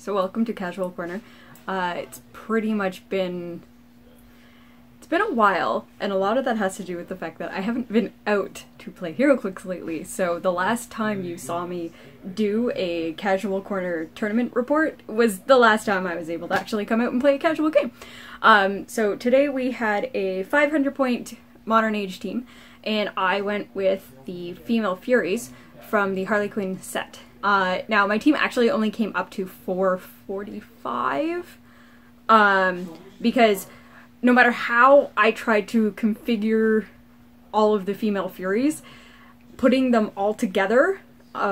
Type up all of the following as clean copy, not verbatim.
So welcome to Casual Corner. It's pretty much been a while, and a lot of that has to do with the fact that I haven't been out to play Heroclix lately. So the last time you saw me do a Casual Corner tournament report was the last time I was able to actually come out and play a casual game. So today we had a 500-point Modern Age team, and I went with the female Furies from the Harley Quinn set. Now my team actually only came up to 445, because no matter how I tried to configure all of the female Furies, putting them all together,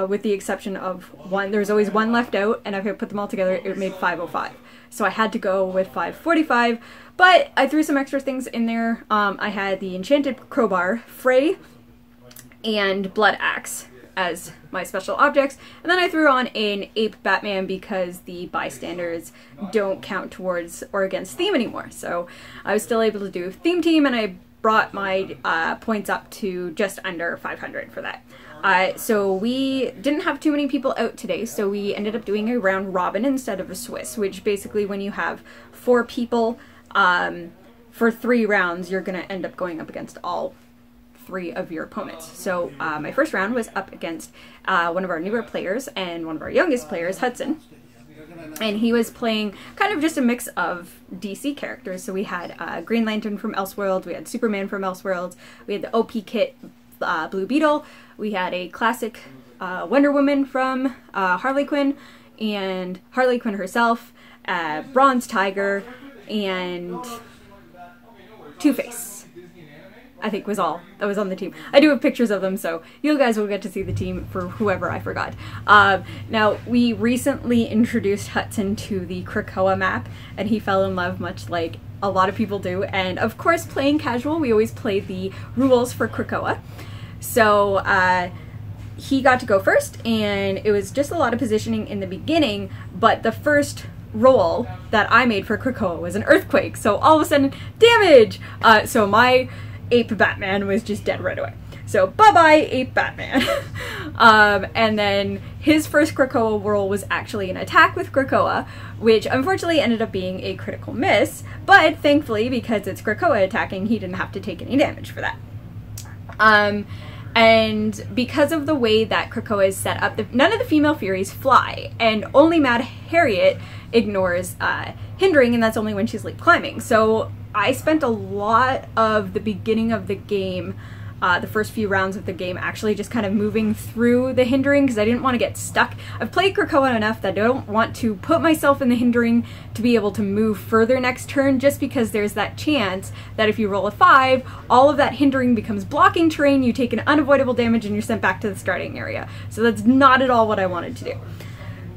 with the exception of one, there's always one left out, and if I put them all together, it made 505. So I had to go with 545, but I threw some extra things in there. I had the Enchanted Crowbar, Frey, and Blood Axe as my special objects, and then I threw on an Ape Batman because the bystanders don't count towards or against theme anymore. So I was still able to do theme team, and I brought my points up to just under 500 for that. So we didn't have too many people out today, so we ended up doing a round robin instead of a Swiss, which basically when you have 4 people for 3 rounds, you're gonna end up going up against all 3 of your opponents. So my first round was up against one of our newer players and one of our youngest players, Hudson, and he was playing kind of just a mix of DC characters. So we had Green Lantern from Elseworlds, we had Superman from Elseworlds, we had the OP Kit Blue Beetle, we had a classic Wonder Woman from Harley Quinn, and Harley Quinn herself, Bronze Tiger, and Two-Face, I think was all that was on the team. I do have pictures of them, so you guys will get to see the team for whoever I forgot. Now, we recently introduced Hudson to the Krakoa map, and he fell in love much like a lot of people do. And of course, playing casual, we always play the rules for Krakoa. So he got to go first, and it was just a lot of positioning in the beginning, but the first roll that I made for Krakoa was an earthquake, so all of a sudden, damage! So my Ape Batman was just dead right away. So bye-bye, Ape Batman. And then his first Krakoa roll was actually an attack with Krakoa, which unfortunately ended up being a critical miss, but thankfully, because it's Krakoa attacking, he didn't have to take any damage for that. And because of the way that Krakoa is set up, none of the female Furies fly, and only Mad Harriet ignores hindering, and that's only when she's leap climbing. So I spent a lot of the beginning of the game, the first few rounds of the game, actually just kind of moving through the hindering because I didn't want to get stuck. I've played Krakoa enough that I don't want to put myself in the hindering to be able to move further next turn, just because there's that chance that if you roll a 5, all of that hindering becomes blocking terrain, you take an unavoidable damage, and you're sent back to the starting area. So that's not at all what I wanted to do.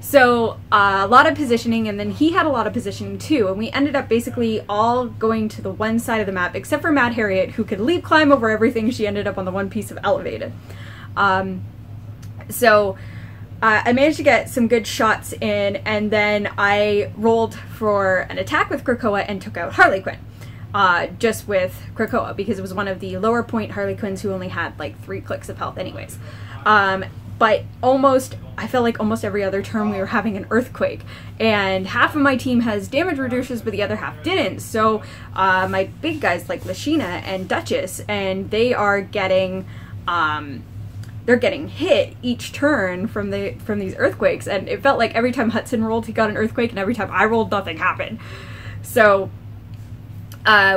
So a lot of positioning, and then he had a lot of positioning too, and we ended up basically all going to the one side of the map, except for Mad Harriet, who could leap climb over everything. She ended up on the one piece of elevated. So I managed to get some good shots in, and then I rolled for an attack with Krakoa and took out Harley Quinn. Just with Krakoa, because it was one of the lower point Harley Quinns who only had like 3 clicks of health anyways. But I felt like almost every other turn we were having an earthquake, and half of my team has damage reducers, but the other half didn't. So my big guys like Lashina and Duchess, and they are getting they're getting hit each turn from these earthquakes, and it felt like every time Hudson rolled, he got an earthquake, and every time I rolled, nothing happened. So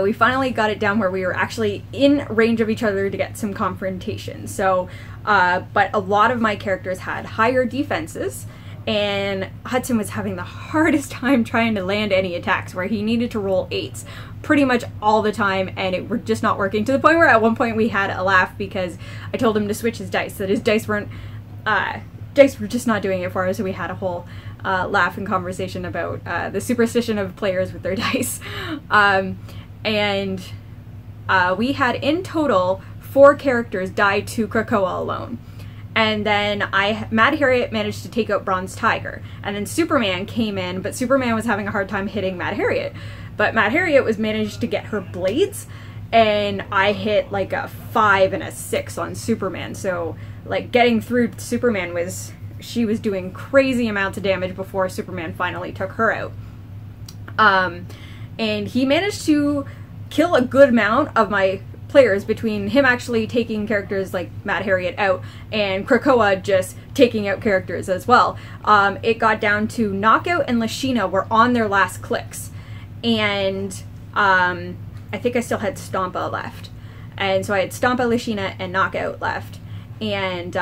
we finally got it down where we were actually in range of each other to get some confrontation. So, but a lot of my characters had higher defenses, and Hudson was having the hardest time trying to land any attacks, where he needed to roll 8s pretty much all the time, and it were just not working, to the point where at one point we had a laugh because I told him to switch his dice, that his dice were just not doing it for us. So we had a whole laugh and conversation about the superstition of players with their dice. And we had in total 4 characters die to Krakoa alone. And then Mad Harriet managed to take out Bronze Tiger. And then Superman came in, but Superman was having a hard time hitting Mad Harriet. But Mad Harriet was managed to get her blades, and I hit like a 5 and a 6 on Superman. So like getting through Superman was she was doing crazy amounts of damage before Superman finally took her out. And he managed to kill a good amount of my players, between him actually taking characters like Mad Harriet out and Krakoa just taking out characters as well. It got down to Knockout and Lashina were on their last Clix, and I think I still had Stompa left, and so I had Stompa, Lashina, and Knockout left, and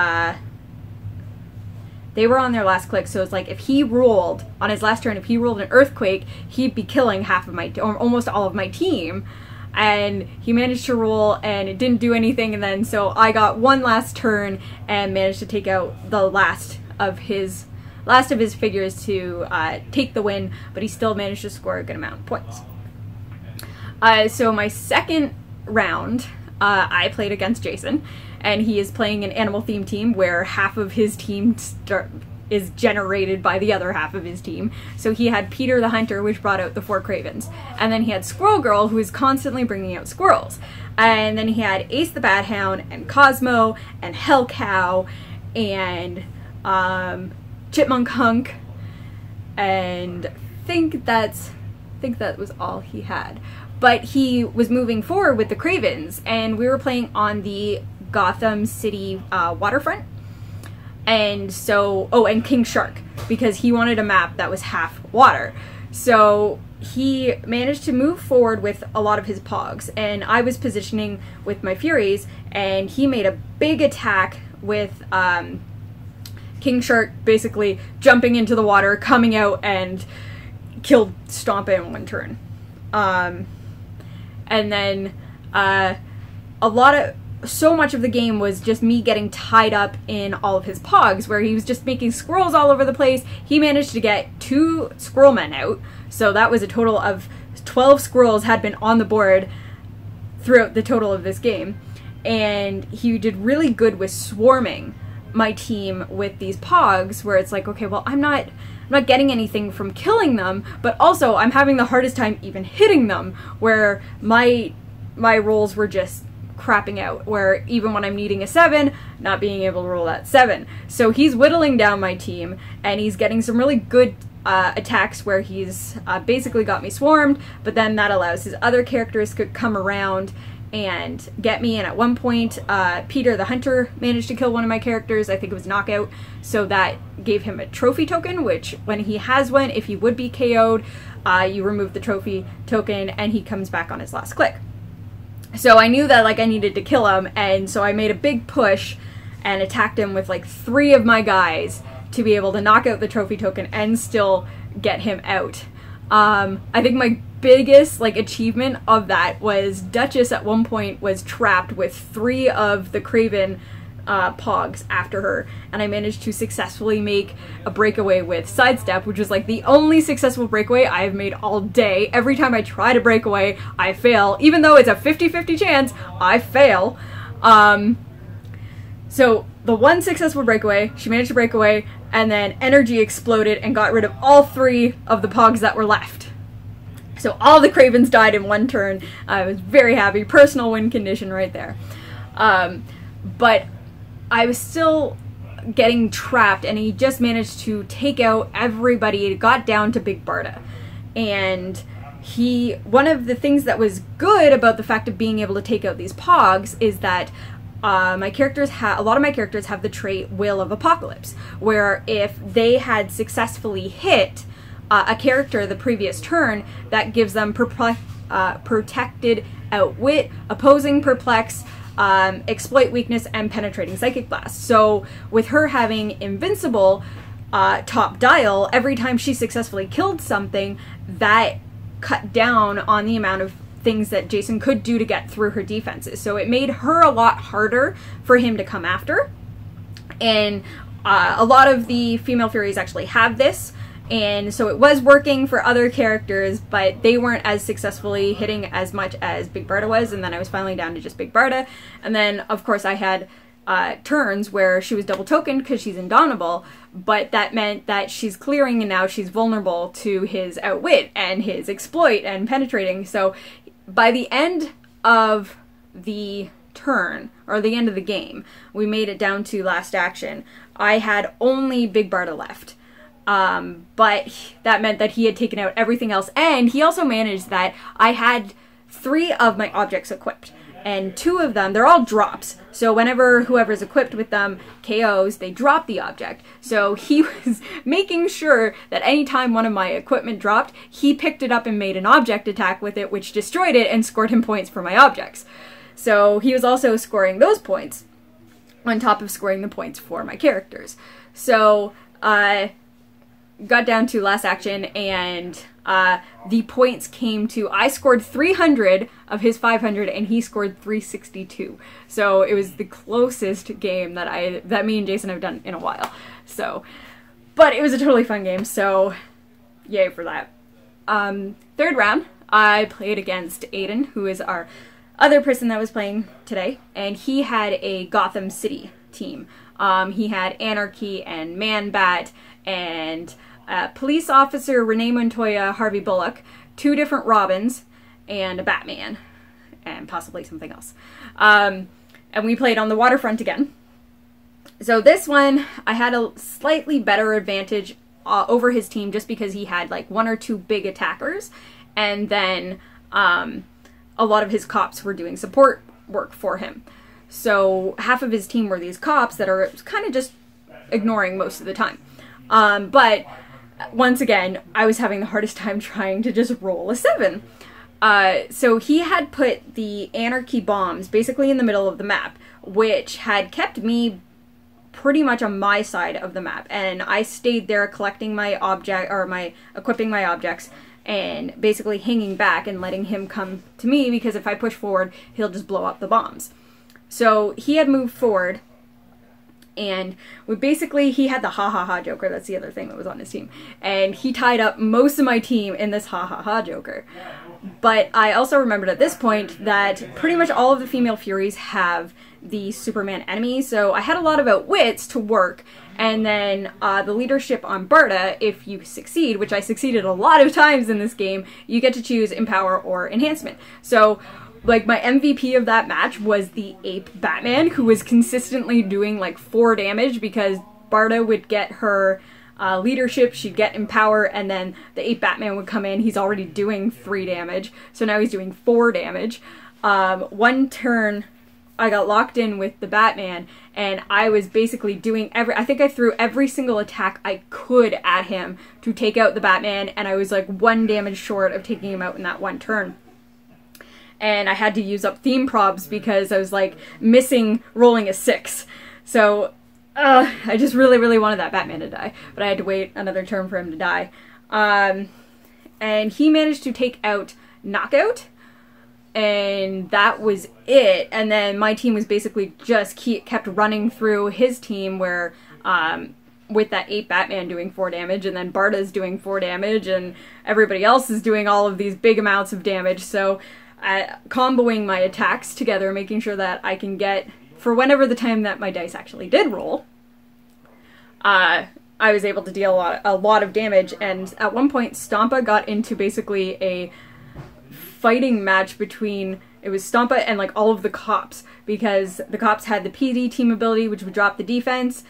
they were on their last Clix. So it's like, if he ruled on his last turn, if he ruled an Earthquake, he'd be killing half of my, or almost all of my team. And he managed to roll, and it didn't do anything, and then so I got one last turn and managed to take out the last of his figures to take the win, but he still managed to score a good amount of points. So my second round, I played against Jason, and he is playing an animal themed team where half of his team is generated by the other half of his team. So he had Peter the Hunter, which brought out the 4 Cravens. And then he had Squirrel Girl, who is constantly bringing out squirrels. And then he had Ace the Bad Hound, and Cosmo, and Hell Cow, and Chipmunk Hunk, and I think that was all he had. But he was moving forward with the Cravens, and we were playing on the Gotham City waterfront. And so, oh, and King Shark, because he wanted a map that was half water. So he managed to move forward with a lot of his pogs, and I was positioning with my Furies, and he made a big attack with King Shark basically jumping into the water, coming out, and killed Stompa in one turn. And then so much of the game was just me getting tied up in all of his pogs, where he was just making squirrels all over the place. He managed to get 2 squirrel men out, so that was a total of 12 squirrels had been on the board throughout the total of this game. And he did really good with swarming my team with these pogs, where it's like, okay, well, I'm not getting anything from killing them, but also I'm having the hardest time even hitting them, where my rolls were just crapping out, where even when I'm needing a 7, not being able to roll that 7. So he's whittling down my team, and he's getting some really good attacks where he's basically got me swarmed, but then that allows his other characters to come around and get me. And at one point, Peter the Hunter managed to kill one of my characters. I think it was Knockout, so that gave him a trophy token, which when he has one, if he would be KO'd, you remove the trophy token and he comes back on his last click. So I knew that, like, I needed to kill him, and so I made a big push and attacked him with like 3 of my guys to be able to knock out the trophy token and still get him out. I think my biggest achievement of that was Duchess at one point was trapped with 3 of the Craven pogs after her, and I managed to successfully make a breakaway with Sidestep, which was like the only successful breakaway I have made all day. Every time I try to break away, I fail. Even though it's a 50-50 chance, I fail. So the one successful breakaway, she managed to break away, and then energy exploded and got rid of all 3 of the pogs that were left. So all the Cravens died in one turn. I was very happy. Personal win condition right there. But I was still getting trapped, and he just managed to take out everybody. It got down to Big Barda. And one of the things that was good about the fact of being able to take out these pogs is that a lot of my characters have the trait Will of Apocalypse, where if they had successfully hit a character the previous turn, that gives them protected outwit, opposing perplex, exploit weakness, and penetrating psychic blast. So with her having invincible top dial, every time she successfully killed something, that cut down on the amount of things that Jason could do to get through her defenses. So it made her a lot harder for him to come after. And a lot of the female Furies actually have this, and so it was working for other characters, but they weren't as successfully hitting as much as Big Barda was, and then I was finally down to just Big Barda. And then, of course, I had turns where she was double tokened because she's indomitable, but that meant that she's clearing and now she's vulnerable to his outwit and his exploit and penetrating. So by the end of the turn, or the end of the game, we made it down to last action, I had only Big Barda left. But that meant that he had taken out everything else, and he also managed that I had 3 of my objects equipped, and 2 of them, they're all drops, so whenever whoever's equipped with them KOs, they drop the object. So he was making sure that anytime one of my equipment dropped, he picked it up and made an object attack with it, which destroyed it and scored him points for my objects. So he was also scoring those points on top of scoring the points for my characters. So got down to last action, and the points came to, I scored 300 of his 500 and he scored 362. So it was the closest game that me and Jason have done in a while. So, but it was a totally fun game, so yay for that. Third round, I played against Aiden, who is our other person that was playing today, and he had a Gotham City team. He had Anarchy and Man-Bat and police officer Renee Montoya, Harvey Bullock, 2 different Robins, and a Batman, and possibly something else. And we played on the waterfront again. So this one, I had a slightly better advantage over his team just because he had like 1 or 2 big attackers, and then a lot of his cops were doing support work for him. So half of his team were these cops that are kind of just ignoring most of the time. But once again, I was having the hardest time trying to just roll a 7. So he had put the Anarchy bombs basically in the middle of the map, which had kept me pretty much on my side of the map, and I stayed there collecting my equipping my objects, and basically hanging back and letting him come to me, because if I push forward, he'll just blow up the bombs. So he had moved forward, and he had the ha-ha-ha Joker, that's the other thing that was on his team, and he tied up most of my team in this ha-ha-ha Joker. But I also remembered at this point that pretty much all of the female Furies have the Superman enemy, so I had a lot of outwits to work, and then the leadership on Barda, if you succeed, which I succeeded a lot of times in this game, you get to choose Empower or Enhancement. So, like, my MVP of that match was the Ape Batman, who was consistently doing like 4 damage, because Barda would get her leadership, she'd get Empower, and then the Ape Batman would come in. He's already doing 3 damage, so now he's doing 4 damage. One turn, I got locked in with the Batman, and I was basically doing I think I threw every single attack I could at him to take out the Batman, and I was like 1 damage short of taking him out in that 1 turn. And I had to use up theme probs because I was like missing rolling a 6. So I just really, really wanted that Batman to die, but I had to wait another turn for him to die. And he managed to take out Knockout, and that was it. And then my team was basically just kept running through his team, where with that Ape Batman doing 4 damage, and then Barda's doing 4 damage, and everybody else is doing all of these big amounts of damage. So comboing my attacks together, making sure that I can get, for whenever the time that my dice actually did roll, I was able to deal a lot of damage. And at one point, Stompa got into basically a fighting match between, it was Stompa and like all of the cops, because the cops had the PD team ability, which would drop the defense.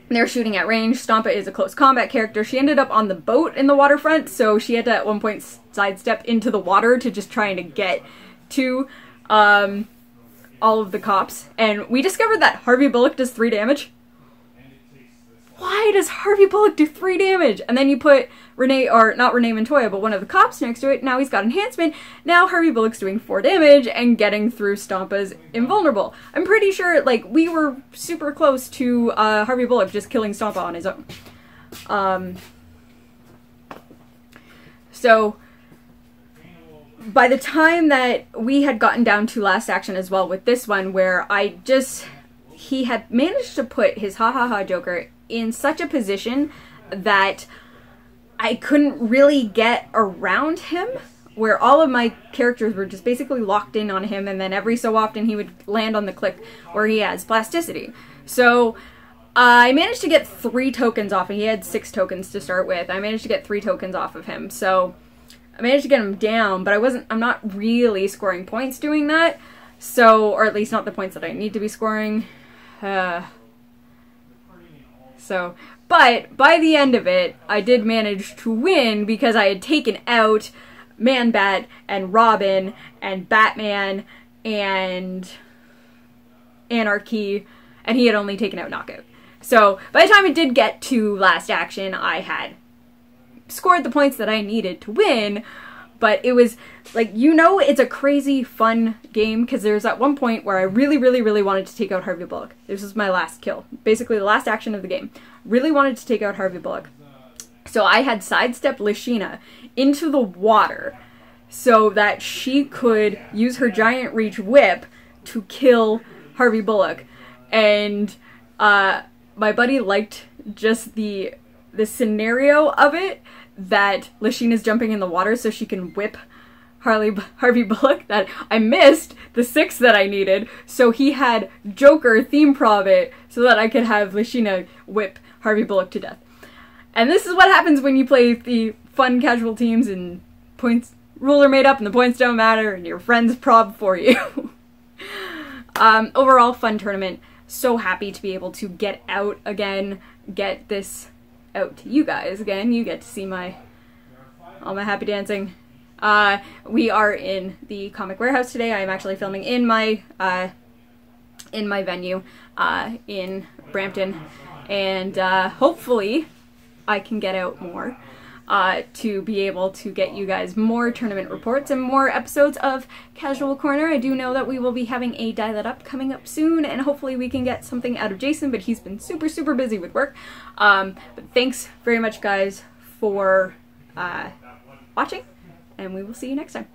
They're shooting at range. Stompa is a close combat character. She ended up on the boat in the waterfront, so she had to at one point sidestep into the water to just trying to get to all of the cops. And we discovered that Harvey Bullock does 3 damage. Why does Harvey Bullock do 3 damage? And then you put Renee, or not Renee Montoya, but one of the cops next to it. Now he's got enhancement. Now Harvey Bullock's doing 4 damage and getting through Stompa's invulnerable. I'm pretty sure, like, we were super close to Harvey Bullock just killing Stompa on his own. So by the time that we had gotten down to last action as well with this one, where he had managed to put his ha-ha-ha Joker in such a position that I couldn't really get around him, where all of my characters were just basically locked in on him, and then every so often he would land on the click where he has plasticity. So I managed to get 3 tokens off, and he had 6 tokens to start with. I managed to get 3 tokens off of him, so I managed to get him down, but I'm not really scoring points doing that. So, or at least not the points that I need to be scoring. But by the end of it, I did manage to win because I had taken out Man-Bat and Robin and Batman and Anarchy, and he had only taken out Knockout. So by the time it did get to last action, I had scored the points that I needed to win, but it was, like, you know, it's a crazy fun game, because there's at one point where I really, really, really wanted to take out Harvey Bullock. This was my last kill. Basically the last action of the game. Really wanted to take out Harvey Bullock. So I had sidestepped Lashina into the water so that she could use her giant reach whip to kill Harvey Bullock. And my buddy liked just the scenario of it, that Lashina's jumping in the water so she can whip Harvey Bullock, that I missed the 6 that I needed, so he had Joker theme prov it so that I could have Lashina whip Harvey Bullock to death. And this is what happens when you play the fun casual teams and points rules are made up and the points don't matter and your friends prov for you. Overall, fun tournament. So happy to be able to get out again, get this out to you guys again. You get to see all my happy dancing. We are in the Comic Warehouse today. I am actually filming in my venue in Brampton, and hopefully I can get out more to be able to get you guys more tournament reports and more episodes of Casual Corner. I do know that we will be having a Die That Up coming up soon, and hopefully we can get something out of Jason, but he's been super, super busy with work. But thanks very much, guys, for watching, and we will see you next time.